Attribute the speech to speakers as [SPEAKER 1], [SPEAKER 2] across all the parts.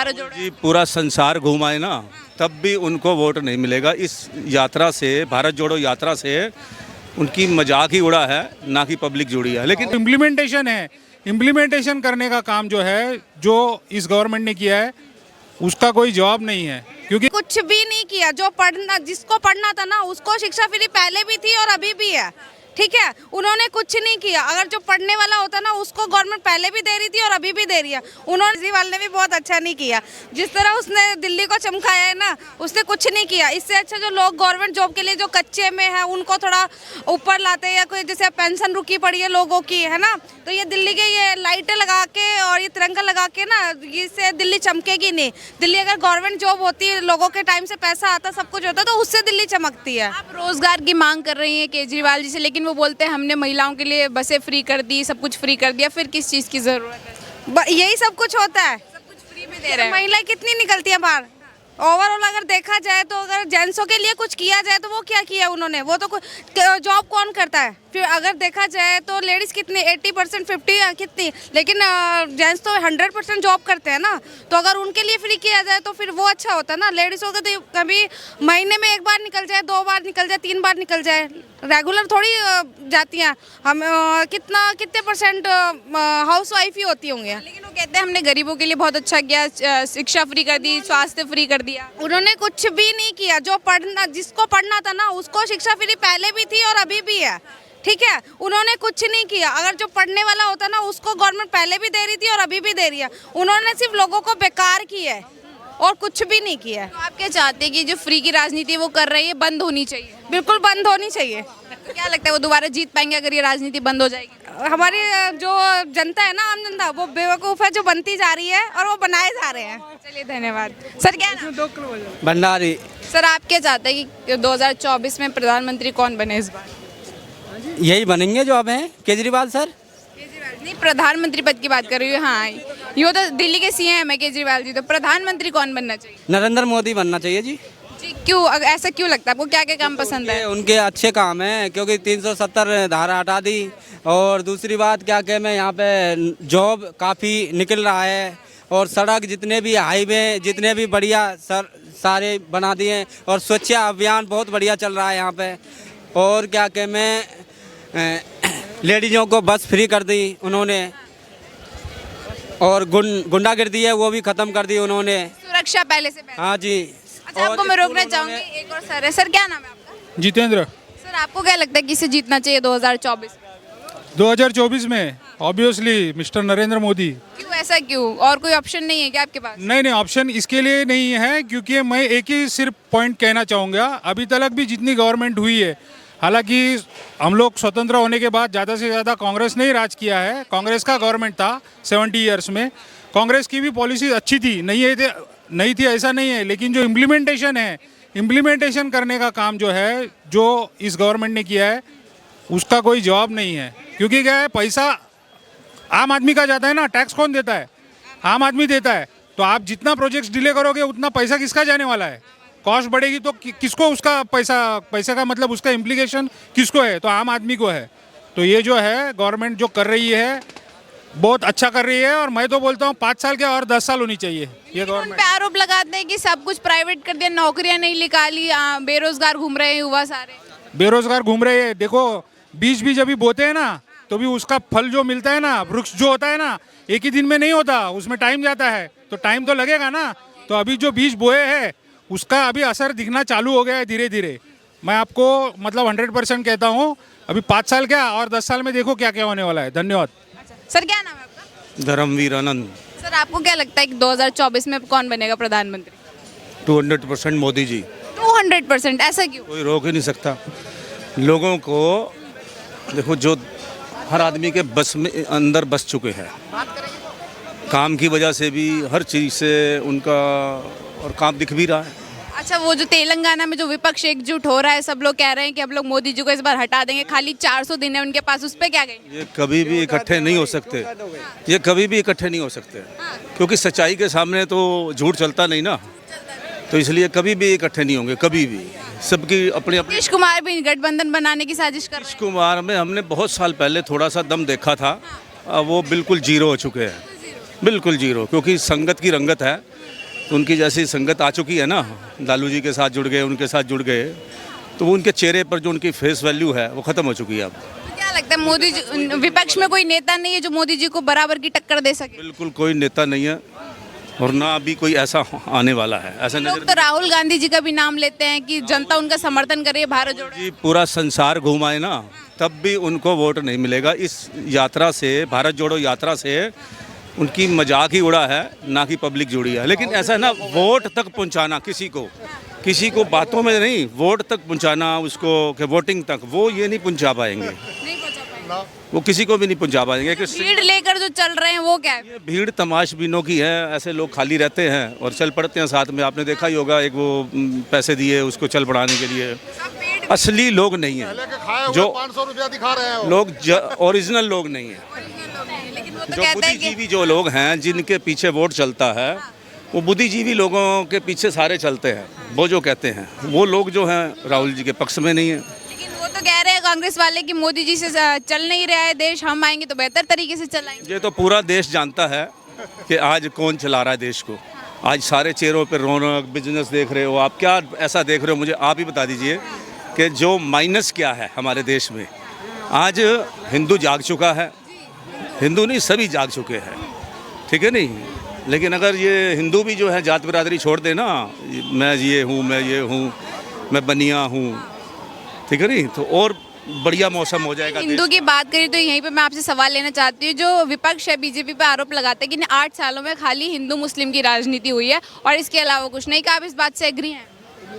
[SPEAKER 1] भारत जोड़ो
[SPEAKER 2] जी पूरा संसार घुमाए ना तब भी उनको वोट नहीं मिलेगा। इस यात्रा से, भारत जोड़ो यात्रा से उनकी मजाक ही उड़ा है, ना कि पब्लिक जुड़ी है। लेकिन
[SPEAKER 3] इम्प्लीमेंटेशन है, इम्प्लीमेंटेशन करने का काम जो है, जो इस गवर्नमेंट ने किया है, उसका कोई जवाब नहीं है। क्योंकि
[SPEAKER 4] कुछ भी नहीं किया। जो पढ़ना, जिसको पढ़ना था ना, उसको शिक्षा फ्री पहले भी थी और अभी भी है, ठीक है। उन्होंने कुछ नहीं किया। अगर जो पढ़ने वाला होता ना, उसको गवर्नमेंट पहले भी दे रही थी और अभी भी दे रही है। उन्होंने केजरीवाल ने भी बहुत अच्छा नहीं किया। जिस तरह उसने दिल्ली को चमकाया है ना, उसने कुछ नहीं किया। इससे अच्छा जो लोग गवर्नमेंट जॉब के लिए जो कच्चे में है, उनको थोड़ा ऊपर लाते हैं, या कोई जैसे पेंशन रुकी पड़ी है लोगों की, है ना, तो ये दिल्ली के ये लाइटें लगा के और ये तिरंगा लगा के ना, इससे दिल्ली चमकेगी नहीं। दिल्ली अगर गवर्नमेंट जॉब होती, लोगों के टाइम से पैसा आता, सब कुछ होता, तो उससे दिल्ली चमकती है।
[SPEAKER 1] आप रोजगार की मांग कर रही हैं केजरीवाल जी से, लेकिन वो बोलते हैं हमने महिलाओं के लिए बसें फ्री कर दी, सब कुछ फ्री कर दिया, फिर किस चीज़ की ज़रूरत है?
[SPEAKER 4] यही सब कुछ होता है।
[SPEAKER 1] सब कुछ फ्री में दे रहे हैं।
[SPEAKER 4] महिलाएं कितनी निकलती हैं बाहर? ओवरऑल अगर देखा जाए तो अगर जेंट्सों के लिए कुछ किया जाए तो वो क्या किया उन्होंने? वो तो जॉब कौन करता है? फिर अगर देखा जाए तो लेडीज़ कितनी 80% 50 कितनी, लेकिन जेंट्स तो 100% जॉब करते हैं ना। तो अगर उनके लिए फ्री किया जाए तो फिर वो अच्छा होता है ना। लेडीज़ों को तो कभी महीने में 1 बार निकल जाए, 2 बार निकल जाए, 3 बार निकल जाए, रेगुलर थोड़ी जाती हैं। हम कितने परसेंट हाउस वाइफ ही होती होंगे।
[SPEAKER 1] लेकिन वो कहते हैं हमने गरीबों के लिए बहुत अच्छा किया, शिक्षा फ्री कर दी, स्वास्थ्य फ्री कर दिया।
[SPEAKER 4] उन्होंने कुछ भी नहीं किया। जो पढ़ना, जिसको पढ़ना था ना, उसको शिक्षा फ्री पहले भी थी और अभी भी है, ठीक है। उन्होंने कुछ नहीं किया। अगर जो पढ़ने वाला होता ना, उसको गवर्नमेंट पहले भी दे रही थी और अभी भी दे रही है। उन्होंने सिर्फ लोगों को बेकार किया है और कुछ भी नहीं किया है।
[SPEAKER 1] तो आप क्या चाहते हैं कि जो फ्री की राजनीति वो कर रही है बंद होनी चाहिए?
[SPEAKER 4] बिल्कुल बंद होनी चाहिए।
[SPEAKER 1] तो क्या लगता है वो दोबारा जीत पाएंगे अगर ये राजनीति बंद हो जाएगी?
[SPEAKER 4] हमारी जो जनता है ना, आम जनता, वो बेवकूफ़ है जो बनती जा रही है और वो बनाए जा रहे हैं।
[SPEAKER 1] चलिए धन्यवाद। सर क्या नाम?
[SPEAKER 5] भंडारी।
[SPEAKER 1] सर आप क्या चाहते हैं कि 2024 में प्रधानमंत्री कौन बने इस बार?
[SPEAKER 5] यही बनेंगे जो अब हैं, केजरीवाल सर।
[SPEAKER 1] केजरीवाल नहीं, प्रधानमंत्री पद की बात कर रही हूँ। हाँ, ये तो दिल्ली के सीएम है केजरीवाल जी, तो प्रधानमंत्री कौन बनना चाहिए?
[SPEAKER 5] नरेंद्र मोदी बनना चाहिए जी।
[SPEAKER 1] जी क्यों, ऐसा क्यों लगता है आपको? क्या क्या काम पसंद है?
[SPEAKER 5] उनके अच्छे काम हैं, क्योंकि 370 धारा हटा दी, और दूसरी बात क्या कहें, मैं यहाँ पे जॉब काफ़ी निकल रहा है, और सड़क जितने भी हाईवे जितने भी बढ़िया सारे बना दिए, और स्वच्छ अभियान बहुत बढ़िया चल रहा है यहाँ पे। और क्या कहें, मैं लेडीज़ों को बस फ्री कर दी उन्होंने, और गुंडागिर्दी है वो भी ख़त्म कर दी उन्होंने।
[SPEAKER 1] सुरक्षा पहले से बेहतर।
[SPEAKER 5] हाँ जी।
[SPEAKER 1] अच्छा, आपको मैं रोकना चाहूंगी, एक और सर है। सर क्या नाम है आपका?
[SPEAKER 3] जितेंद्र,
[SPEAKER 1] सर आपको क्या लगता है किसे जीतना चाहिए 2024?
[SPEAKER 3] 2024 में ऑब्वियसली मिस्टर नरेंद्र मोदी।
[SPEAKER 1] क्यों, ऐसा क्यों? और कोई ऑप्शन नहीं है क्या आपके पास?
[SPEAKER 3] नहीं नहीं, ऑप्शन इसके लिए नहीं है, क्योंकि मैं एक ही सिर्फ पॉइंट कहना चाहूँगा। अभी तक भी जितनी गवर्नमेंट हुई है, हालांकि हम लोग स्वतंत्र होने के बाद ज़्यादा से ज़्यादा कांग्रेस ने ही राज किया है। कांग्रेस का गवर्नमेंट था 70 ईयर्स में। कांग्रेस की भी पॉलिसी अच्छी थी, नहीं थी ऐसा नहीं है, लेकिन जो इम्प्लीमेंटेशन है, इम्प्लीमेंटेशन करने का काम जो है, जो इस गवर्नमेंट ने किया है, उसका कोई जवाब नहीं है। क्योंकि क्या है, पैसा आम आदमी का जाता है ना, टैक्स कौन देता है? आम आदमी देता है। तो आप जितना प्रोजेक्ट्स डिले करोगे उतना पैसा किसका जाने वाला है? कॉस्ट बढ़ेगी तो किसको उसका पैसा का मतलब उसका इम्प्लीकेशन किसको है? तो आम आदमी को है। तो ये जो है गवर्नमेंट जो कर रही है, बहुत अच्छा कर रही है, और मैं तो बोलता हूँ 5 साल के और 10 साल होनी चाहिए ये गवर्नमेंट।
[SPEAKER 1] पे आरोप लगाते हैं कि सब कुछ प्राइवेट कर दिया, नौकरियां नहीं निकाली, बेरोजगार घूम रहे हैं युवा सारे।
[SPEAKER 3] बेरोजगार घूम रहे हैं। देखो, बीज भी जब भी बोते हैं ना, तो भी उसका फल जो मिलता है ना, वृक्ष जो होता है ना, एक ही दिन में नहीं होता, उसमें टाइम जाता है। तो टाइम तो लगेगा ना। तो अभी जो बीज बोए हैं उसका अभी असर दिखना चालू हो गया है धीरे धीरे। मैं आपको मतलब 100% कहता हूँ, अभी 5 साल क्या और 10 साल में देखो क्या क्या होने वाला है। धन्यवाद।
[SPEAKER 1] सर क्या नाम है आपका?
[SPEAKER 2] धर्मवीर आनंद।
[SPEAKER 1] सर आपको क्या लगता है कि 2024 में कौन बनेगा प्रधानमंत्री?
[SPEAKER 2] 200% मोदी जी।
[SPEAKER 1] 200%? ऐसा क्यों?
[SPEAKER 2] कोई रोक ही नहीं सकता। लोगों को देखो, जो हर आदमी के बस में अंदर बस चुके हैं, काम की वजह से भी, हर चीज़ से उनका, और काम दिख भी रहा है।
[SPEAKER 1] अच्छा, वो जो तेलंगाना में जो विपक्ष एकजुट हो रहा है, सब लोग कह रहे हैं कि अब लोग मोदी जी को इस बार हटा देंगे, खाली 400 दिन है उनके पास, उस पर क्या कहेंगे?
[SPEAKER 2] ये कभी भी इकट्ठे नहीं हो सकते, ये कभी भी इकट्ठे नहीं हो सकते, क्योंकि सच्चाई के सामने तो झूठ चलता नहीं ना। तो इसलिए कभी भी इकट्ठे नहीं होंगे, कभी भी। सबकी अपनी अपनी।
[SPEAKER 1] नीतीश कुमार भी गठबंधन बनाने की साजिश कर रहे
[SPEAKER 2] नीतीश कुमार में हमने बहुत साल पहले थोड़ा सा दम देखा था, अब वो बिल्कुल जीरो हो चुके हैं। बिल्कुल जीरो, क्योंकि संगत की रंगत है। तो उनकी जैसी संगत आ चुकी है ना, लालू जी के साथ जुड़ गए, उनके साथ जुड़ गए, तो वो उनके चेहरे पर जो उनकी फेस वैल्यू है वो ख़त्म हो चुकी है अब।
[SPEAKER 1] तो क्या लगता है मोदी जी, विपक्ष में कोई नेता नहीं है जो मोदी जी को बराबर की टक्कर दे सके?
[SPEAKER 2] बिल्कुल कोई नेता नहीं है और ना अभी कोई ऐसा आने वाला है। ऐसा
[SPEAKER 1] लोग
[SPEAKER 2] नजर
[SPEAKER 1] तो राहुल गांधी जी का भी नाम लेते हैं कि जनता उनका समर्थन कर रही है, भारत जोड़ो।
[SPEAKER 2] जी पूरा संसार घुमाए ना तब भी उनको वोट नहीं मिलेगा। इस यात्रा से, भारत जोड़ो यात्रा से उनकी मजाक ही उड़ा है, ना कि पब्लिक जुड़ी है। लेकिन ऐसा है ना, वोट तक पहुंचाना किसी को बातों में नहीं, वोट तक पहुंचाना उसको कि वोटिंग तक, वो ये नहीं पहुंचा पाएंगे,
[SPEAKER 1] नहीं पहुंचा पाएंगे।
[SPEAKER 2] वो किसी को भी नहीं पहुंचा पाएंगे। कि
[SPEAKER 1] भीड़ लेकर जो चल रहे हैं वो क्या है?
[SPEAKER 2] ये भीड़ तमाशबीनों की है, ऐसे लोग खाली रहते हैं और चल पड़ते हैं साथ में। आपने देखा ही होगा, एक वो पैसे दिए उसको चल पड़ाने के लिए। असली लोग नहीं है जो
[SPEAKER 6] 500 रुपया दिखा रहे हैं
[SPEAKER 2] लोग, ओरिजिनल लोग नहीं है।
[SPEAKER 1] लेकिन वो तो
[SPEAKER 2] जो
[SPEAKER 1] कहते हैं कि
[SPEAKER 2] बुद्धिजीवी जो लोग हैं, जिनके पीछे वोट चलता है, वो बुद्धिजीवी लोगों के पीछे सारे चलते हैं। वो जो कहते हैं, वो लोग जो हैं राहुल जी के पक्ष में नहीं है।
[SPEAKER 1] लेकिन वो तो कह रहे हैं कांग्रेस वाले कि मोदी जी से चल नहीं रहा है देश, हम आएंगे तो बेहतर तरीके से चलाएंगे।
[SPEAKER 2] ये तो पूरा देश जानता है कि आज कौन चला रहा है देश को। आज सारे चेहरों पर रौनक, बिजनेस देख रहे हो आप। क्या ऐसा देख रहे हो, मुझे आप ही बता दीजिए कि जो माइनस क्या है हमारे देश में। आज हिंदू जाग चुका है, हिंदू नहीं सभी जाग चुके हैं, ठीक है नहीं। लेकिन अगर ये हिंदू भी जो है जात बिरादरी छोड़ दे ना, मैं ये हूँ, मैं ये हूँ, मैं बनिया हूँ, ठीक है नहीं, तो और बढ़िया मौसम हो जाएगा।
[SPEAKER 1] हिंदू की बात करें तो यहीं पे मैं आपसे सवाल लेना चाहती हूँ। जो विपक्ष है बीजेपी पे आरोप लगाते हैं कि इन 8 सालों में खाली हिंदू मुस्लिम की राजनीति हुई है और इसके अलावा कुछ नहीं। क्या आप इस बात से एग्री हैं?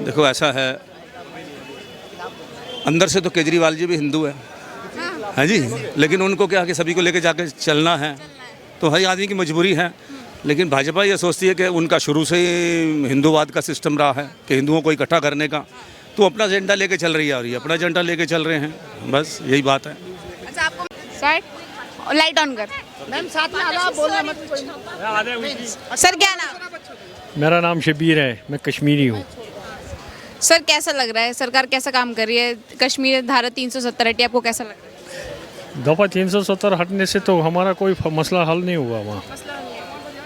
[SPEAKER 2] देखो ऐसा है, अंदर से तो केजरीवाल जी भी हिंदू है, हाँ जी, लेकिन उनको क्या कि सभी को लेके जाके चलना है, तो हर आदमी की मजबूरी है। लेकिन भाजपा ये सोचती है कि उनका शुरू से ही हिंदूवाद का सिस्टम रहा है कि हिंदुओं को इकट्ठा करने का, तो अपना एजेंडा लेके चल रही है और ये अपना एजेंडा लेके चल रहे हैं, बस यही बात है।
[SPEAKER 1] अच्छा, आपको साइड लाइट ऑन कर मैम, साथ में आना, बोलना मत। सर क्या नाम?
[SPEAKER 7] मेरा नाम शबीर है, मैं कश्मीरी हूँ।
[SPEAKER 1] सर कैसा लग रहा है, सरकार कैसा काम कर रही है? कश्मीर धारा 370 हटी, आपको कैसा लग रहा है?
[SPEAKER 7] दफ़ा 370 हटने से तो हमारा कोई मसला हल नहीं हुआ वहाँ।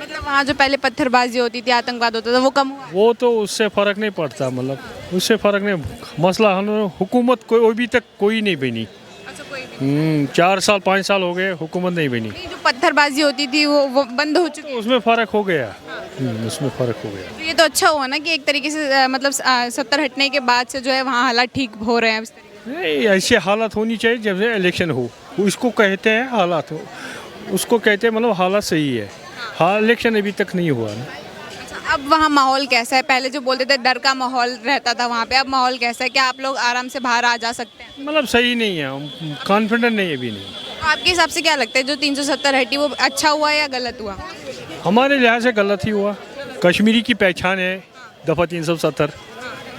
[SPEAKER 1] मतलब वहाँ जो पहले पत्थरबाजी होती थी, आतंकवाद होता था, वो कम हुआ?
[SPEAKER 7] वो तो उससे फ़र्क नहीं पड़ता, मतलब उससे फ़र्क नहीं, मसला हल, हुकूमत कोई अभी तक कोई नहीं बनी।
[SPEAKER 1] अच्छा, कोई भी
[SPEAKER 7] 4 साल 5 साल हो गए, हुकूमत नहीं बनी।
[SPEAKER 1] नहीं, जो पत्थरबाजी होती थी वो बंद हो चुकी है।
[SPEAKER 7] तो उसमें फ़र्क हो गया, उसमें फ़र्क हो गया।
[SPEAKER 1] तो ये तो अच्छा हुआ ना कि एक तरीके से मतलब 70 हटने के बाद से जो है वहाँ हालात ठीक हो रहे हैं इस तरीके
[SPEAKER 7] नहीं, ऐसी हालत होनी चाहिए जब से इलेक्शन हो, उसको कहते हैं हालात हो, उसको कहते हैं मतलब हालत सही है। हाँ, इलेक्शन अभी तक नहीं हुआ ना।
[SPEAKER 1] से। अब वहाँ माहौल कैसा है? पहले जो बोलते थे डर का माहौल रहता था वहाँ पे, अब माहौल कैसा है? क्या आप लोग आराम से बाहर आ जा सकते हैं?
[SPEAKER 7] मतलब सही नहीं है, कॉन्फिडेंट नहीं है अभी नहीं।
[SPEAKER 1] तो आपके हिसाब से क्या लगता है जो 370 हटी वो अच्छा हुआ या गलत हुआ?
[SPEAKER 7] हमारे लिहाज से गलत ही हुआ। कश्मीरी की पहचान है दफ़ा 370,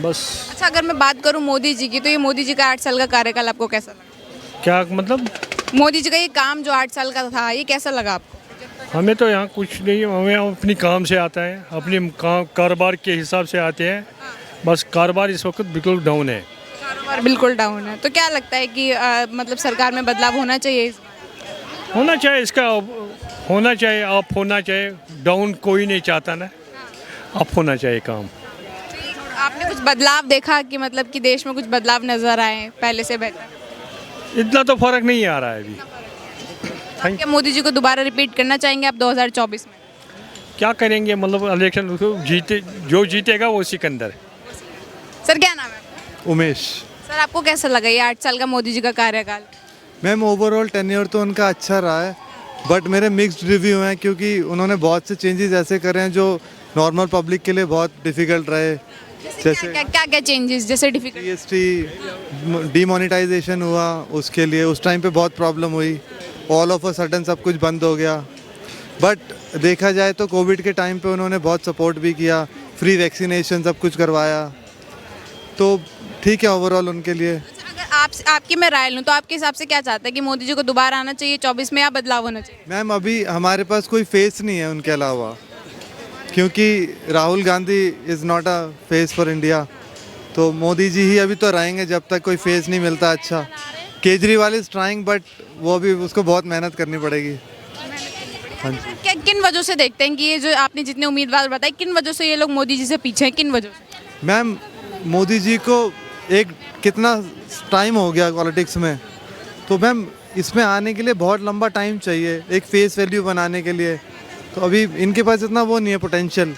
[SPEAKER 7] बस।
[SPEAKER 1] अच्छा, अगर मैं बात करूँ मोदी जी की, तो ये मोदी जी का 8 साल का कार्यकाल आपको कैसा लगा?
[SPEAKER 7] क्या मतलब?
[SPEAKER 1] मोदी जी का ये काम जो 8 साल का था, ये कैसा लगा आपको?
[SPEAKER 7] हमें तो यहाँ कुछ नहीं, हमें अपनी काम से आता है, अपने कारोबार के हिसाब से आते हैं, बस। कारोबार इस वक्त बिल्कुल डाउन है,
[SPEAKER 1] कारोबार बिल्कुल डाउन है। तो क्या लगता है कि मतलब सरकार में बदलाव होना चाहिए?
[SPEAKER 7] होना चाहिए, इसका होना चाहिए, अप होना चाहिए। डाउन कोई नहीं चाहता ना, अप होना चाहिए काम।
[SPEAKER 1] आपने कुछ बदलाव देखा कि मतलब कि देश में कुछ बदलाव नजर आए पहले से बेहतर?
[SPEAKER 7] इतना तो फर्क नहीं आ रहा है अभी।
[SPEAKER 1] क्या मोदी जी को दोबारा रिपीट करना चाहेंगे आप 2024 में?
[SPEAKER 7] क्या करेंगे, मतलब इलेक्शन जीते, जो जीतेगा वो सिकंदर।
[SPEAKER 1] सर क्या नाम है?
[SPEAKER 8] उमेश।
[SPEAKER 1] सर आपको कैसा लगा ये 8 साल का मोदी जी का कार्यकाल?
[SPEAKER 8] मैम ओवरऑल टेन्योर तो उनका अच्छा रहा है, बट मेरे मिक्स्ड रिव्यू हैं, क्योंकि उन्होंने बहुत से चेंजेस ऐसे करे हैं जो नॉर्मल पब्लिक के लिए बहुत डिफ़िकल्ट रहे। जैसे
[SPEAKER 1] क्या चेंजेस, जैसे डिफिकल्ट?
[SPEAKER 8] जीएसटी डीमोनेटाइजेशन हुआ, उसके लिए उस टाइम पे बहुत प्रॉब्लम हुई। ऑल ऑफ अ सडन सब कुछ बंद हो गया। बट देखा जाए तो कोविड के टाइम पे उन्होंने बहुत सपोर्ट भी किया, फ्री वैक्सीनेशन सब कुछ करवाया, तो ठीक है ओवरऑल उनके लिए।
[SPEAKER 1] अगर आपकी मैं राय लूँ तो आपके हिसाब से क्या चाहते हैं कि मोदी जी को दोबारा आना चाहिए 24 में या बदलाव होना चाहिए?
[SPEAKER 8] मैम अभी हमारे पास कोई फेस नहीं है उनके अलावा, क्योंकि Rahul Gandhi is not a face for India, तो मोदी जी ही अभी तो रहेंगे जब तक कोई फेस नहीं मिलता अच्छा। केजरीवाल इज़ ट्राइंग, बट वो अभी उसको बहुत मेहनत करनी पड़ेगी। हाँ जी।
[SPEAKER 1] किन वजहों से देखते हैं कि ये जो आपने जितने उम्मीदवार बताए, किन वजहों से ये लोग मोदी जी से पीछे हैं, किन वजहों से?
[SPEAKER 8] मैम मोदी जी को एक कितना टाइम हो गया पॉलिटिक्स में, तो मैम इसमें आने के लिए बहुत लंबा टाइम चाहिए एक फेस वैल्यू बनाने के लिए, तो अभी इनके पास इतना वो नहीं है पोटेंशियल।